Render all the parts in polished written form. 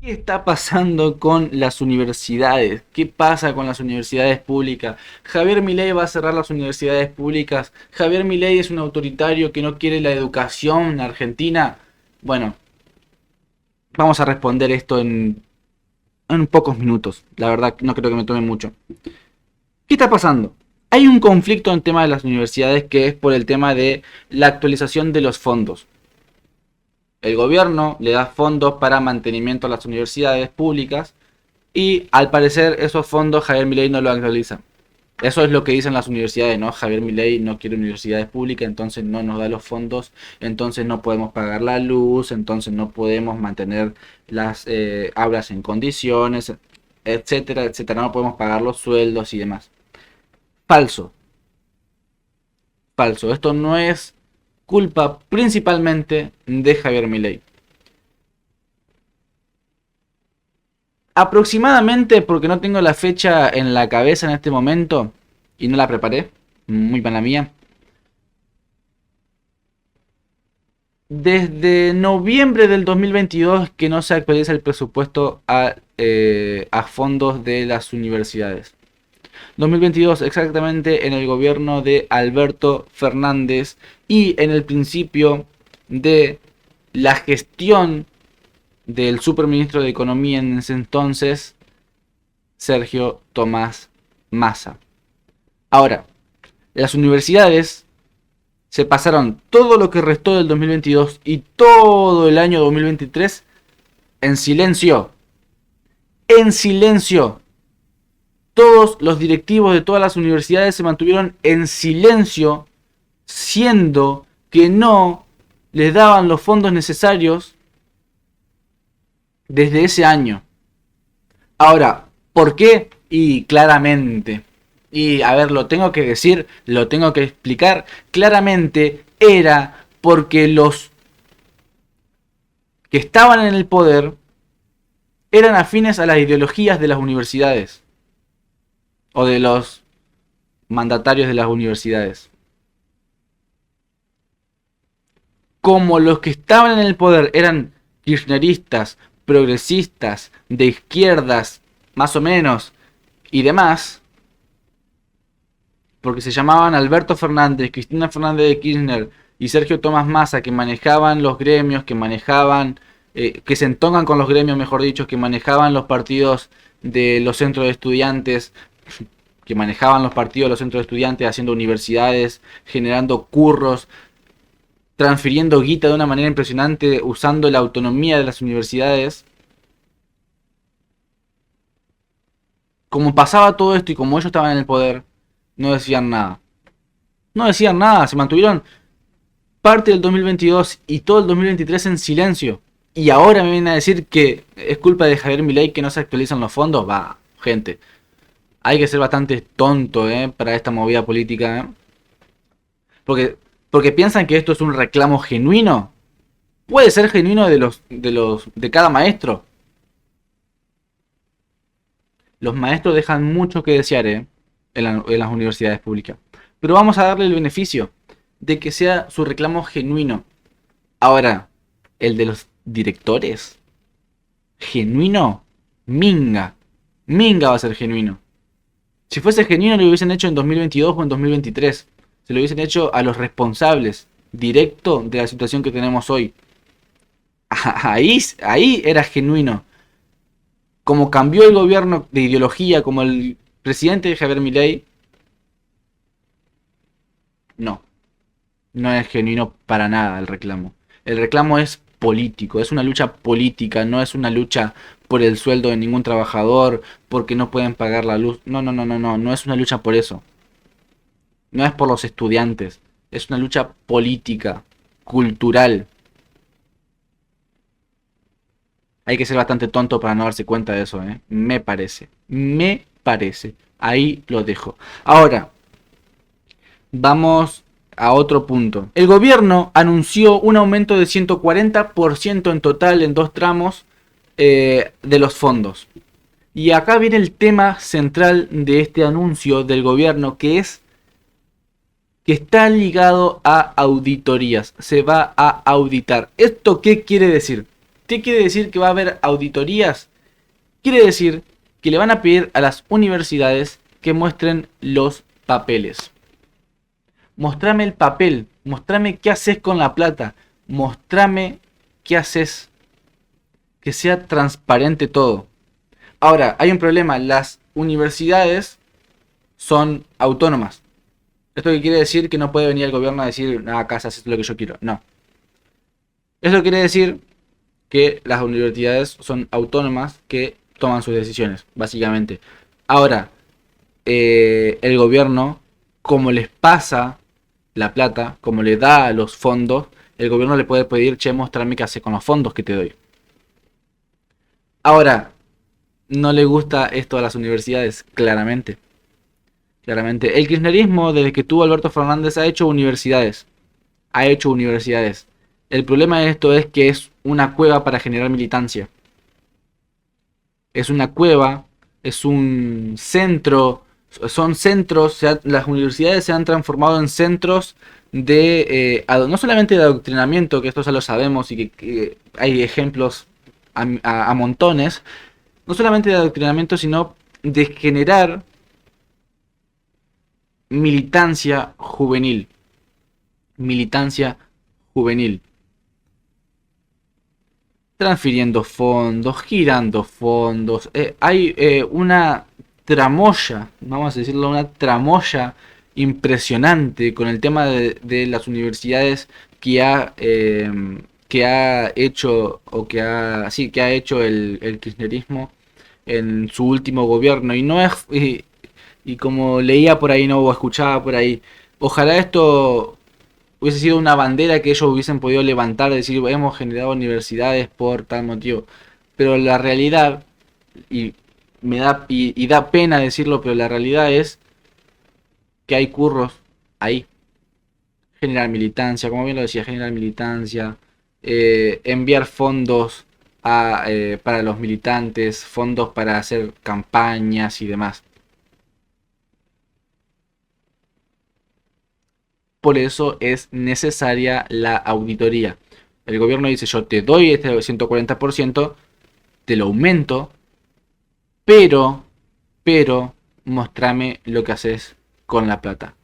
¿Qué está pasando con las universidades? ¿Qué pasa con las universidades públicas? Javier Milei va a cerrar las universidades públicas. Javier Milei es un autoritario que no quiere la educación en Argentina. Bueno, vamos a responder esto en pocos minutos. La verdad, no creo que me tome mucho. ¿Qué está pasando? Hay un conflicto en el tema de las universidades que es por el tema de la actualización de los fondos. El gobierno le da fondos para mantenimiento a las universidades públicas y al parecer esos fondos Javier Milei no lo actualiza. Eso es lo que dicen las universidades, ¿no? Javier Milei no quiere universidades públicas, entonces no nos da los fondos, entonces no podemos pagar la luz, entonces no podemos mantener las aulas en condiciones, etcétera, etcétera. No podemos pagar los sueldos y demás. Falso, falso. Esto no es culpa principalmente de Javier Milei. Aproximadamente, porque no tengo la fecha en la cabeza en este momento y no la preparé, muy mala mía. Desde noviembre del 2022 que no se actualiza el presupuesto a fondos de las universidades. 2022 exactamente en el gobierno de Alberto Fernández y en el principio de la gestión del superministro de Economía en ese entonces, Sergio Tomás Massa. Ahora, las universidades se pasaron todo lo que restó del 2022 y todo el año 2023 en silencio. En silencio. Todos los directivos de todas las universidades se mantuvieron en silencio, siendo que no les daban los fondos necesarios desde ese año. Ahora, ¿por qué? Y claramente, y a ver, lo tengo que decir, lo tengo que explicar, claramente era porque los que estaban en el poder eran afines a las ideologías de las universidades o de los mandatarios de las universidades. Como los que estaban en el poder eran kirchneristas, progresistas, de izquierdas, más o menos, y demás, porque se llamaban Alberto Fernández, Cristina Fernández de Kirchner y Sergio Tomás Massa, que manejaban los gremios, que manejaban, que se entongan con los gremios, mejor dicho, que manejaban los partidos de los centros de estudiantes, que manejaban los partidos de los centros de estudiantes, haciendo universidades, generando curros, transfiriendo guita de una manera impresionante, usando la autonomía de las universidades. Como pasaba todo esto y como ellos estaban en el poder, no decían nada. No decían nada, se mantuvieron parte del 2022 y todo el 2023 en silencio. Y ahora me vienen a decir que es culpa de Javier Milei que no se actualizan los fondos. Va, gente, hay que ser bastante tonto para esta movida política. Porque, porque piensan que esto es un reclamo genuino. Puede ser genuino de cada maestro. Los maestros dejan mucho que desear en las universidades públicas. Pero vamos a darle el beneficio de que sea su reclamo genuino. Ahora, el de los directores, genuino, minga. Minga va a ser genuino. Si fuese genuino lo hubiesen hecho en 2022 o en 2023. Se lo hubiesen hecho a los responsables directo de la situación que tenemos hoy. Ahí era genuino. Como cambió el gobierno de ideología, como el presidente Javier Milei, no. No es genuino para nada el reclamo. El reclamo es político, es una lucha política, no es una lucha por el sueldo de ningún trabajador, porque no pueden pagar la luz. No, no, no, no, no, no es una lucha por eso. No es por los estudiantes, es una lucha política, cultural. Hay que ser bastante tonto para no darse cuenta de eso, ¿eh? Me parece. Me parece. Ahí lo dejo. Ahora, vamos a otro punto. El gobierno anunció un aumento de 140% en total en dos tramos de los fondos. Y acá viene el tema central de este anuncio del gobierno, que es que está ligado a auditorías. Se va a auditar. ¿Esto qué quiere decir? ¿Qué quiere decir que va a haber auditorías? Quiere decir que le van a pedir a las universidades que muestren los papeles. Mostrame el papel, mostrame qué haces con la plata, mostrame qué haces, que sea transparente todo. Ahora, hay un problema, las universidades son autónomas. ¿Esto qué quiere decir? Que no puede venir el gobierno a decir, nada, acá se hace lo que yo quiero. No. Esto quiere decir que las universidades son autónomas que toman sus decisiones, básicamente. Ahora, el gobierno, como les pasa la plata, como le da los fondos, el gobierno le puede pedir, che, mostrame qué hace con los fondos que te doy. Ahora, no le gusta esto a las universidades, claramente. Claramente. El kirchnerismo, desde que tuvo Alberto Fernández, ha hecho universidades. Ha hecho universidades. El problema de esto es que es una cueva para generar militancia. Es una cueva, es un centro, son centros, las universidades se han transformado en centros de, no solamente de adoctrinamiento, que esto ya lo sabemos y que hay ejemplos a montones, no solamente de adoctrinamiento, sino de generar militancia juvenil. Militancia juvenil. Transfiriendo fondos, girando fondos. Hay una tramoya, vamos a decirlo, una tramoya impresionante con el tema de las universidades que ha hecho o que ha hecho el kirchnerismo en su último gobierno. Y no es y como leía por ahí, no, o escuchaba por ahí, ojalá esto hubiese sido una bandera que ellos hubiesen podido levantar, decir, hemos generado universidades por tal motivo. Pero la realidad, y y da pena decirlo, pero la realidad es que hay curros ahí. Generar militancia, como bien lo decía, generar militancia, enviar fondos para los militantes, fondos para hacer campañas y demás. Por eso es necesaria la auditoría. El gobierno dice, yo te doy este 140%, te lo aumento, pero, mostrame lo que haces con la plata.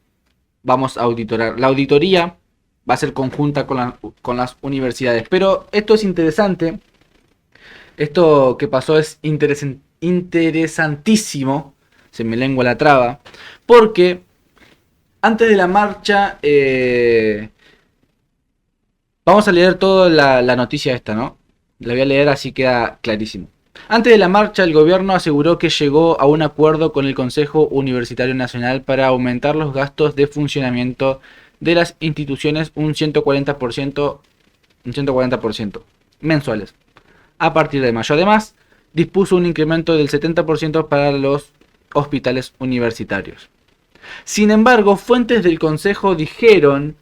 Vamos a auditorar. La auditoría va a ser conjunta con las universidades. Pero esto es interesante. Esto que pasó es interesantísimo. Se me lengua la traba. Porque antes de la marcha, vamos a leer toda la noticia esta, ¿no? La voy a leer así queda clarísimo. Antes de la marcha, el gobierno aseguró que llegó a un acuerdo con el Consejo Universitario Nacional para aumentar los gastos de funcionamiento de las instituciones un 140%, mensuales. A partir de mayo, además, dispuso un incremento del 70% para los hospitales universitarios. Sin embargo, fuentes del Consejo dijeron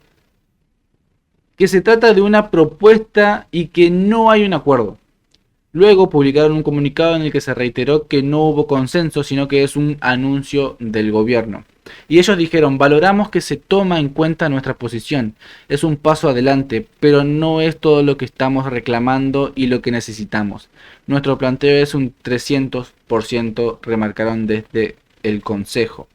que se trata de una propuesta y que no hay un acuerdo. Luego publicaron un comunicado en el que se reiteró que no hubo consenso, sino que es un anuncio del gobierno. Y ellos dijeron, valoramos que se toma en cuenta nuestra posición. Es un paso adelante, pero no es todo lo que estamos reclamando y lo que necesitamos. Nuestro planteo es un 300%, remarcaron desde el Consejo.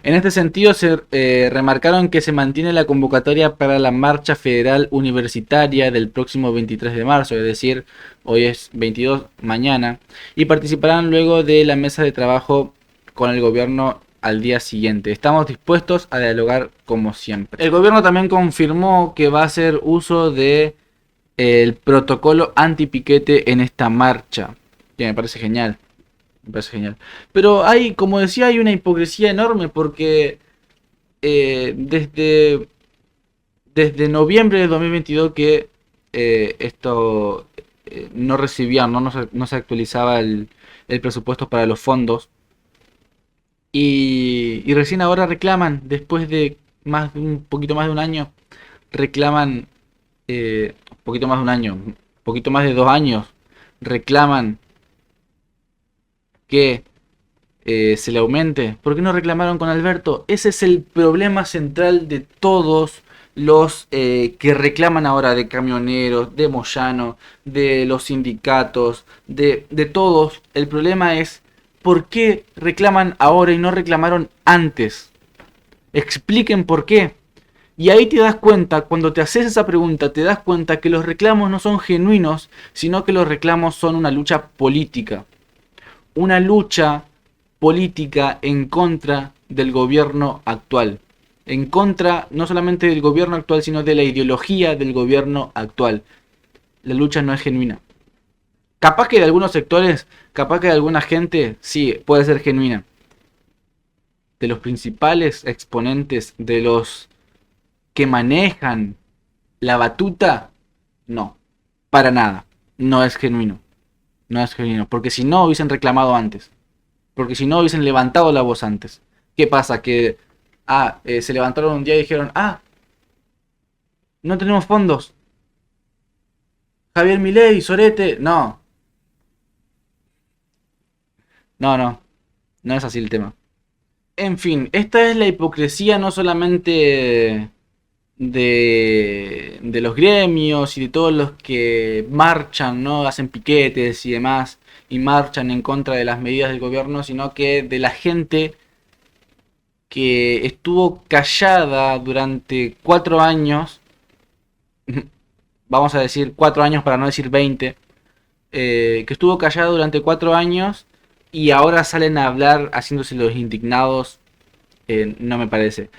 En este sentido, se remarcaron que se mantiene la convocatoria para la marcha federal universitaria del próximo 23 de marzo, es decir, hoy es 22, mañana, y participarán luego de la mesa de trabajo con el gobierno al día siguiente. Estamos dispuestos a dialogar como siempre. El gobierno también confirmó que va a hacer uso de el protocolo antipiquete en esta marcha, que me parece genial. Me parece genial. Pero hay, como decía, hay una hipocresía enorme porque desde noviembre de 2022 que esto no recibía, no se actualizaba el presupuesto para los fondos. Y recién ahora reclaman, después de un poquito más de un año, reclaman, un poquito más de un año, un poquito más de 2 años, reclaman que se le aumente. ¿Por qué no reclamaron con Alberto? Ese es el problema central de todos los que reclaman ahora de camioneros, de Moyano, de los sindicatos, de todos, el problema es por qué reclaman ahora y no reclamaron antes. Expliquen por qué. Y ahí te das cuenta, cuando te haces esa pregunta, te das cuenta que los reclamos no son genuinos, sino que los reclamos son una lucha política. Una lucha política en contra del gobierno actual. En contra no solamente del gobierno actual, sino de la ideología del gobierno actual. La lucha no es genuina. Capaz que de algunos sectores, capaz que de alguna gente, sí, puede ser genuina. De los principales exponentes, de los que manejan la batuta, no, para nada, no es genuino, no es genuino, porque si no hubiesen reclamado antes, porque si no hubiesen levantado la voz antes. ¿Qué pasa? Que se levantaron un día y dijeron, no tenemos fondos, Javier Milei, Sorete, no, no, no es así el tema. En fin, esta es la hipocresía no solamente de los gremios y de todos los que marchan, ¿no? Hacen piquetes y demás y marchan en contra de las medidas del gobierno, sino que de la gente que estuvo callada durante 4 años, vamos a decir 4 años para no decir 20, que estuvo callada durante 4 años y ahora salen a hablar haciéndose los indignados, no me parece.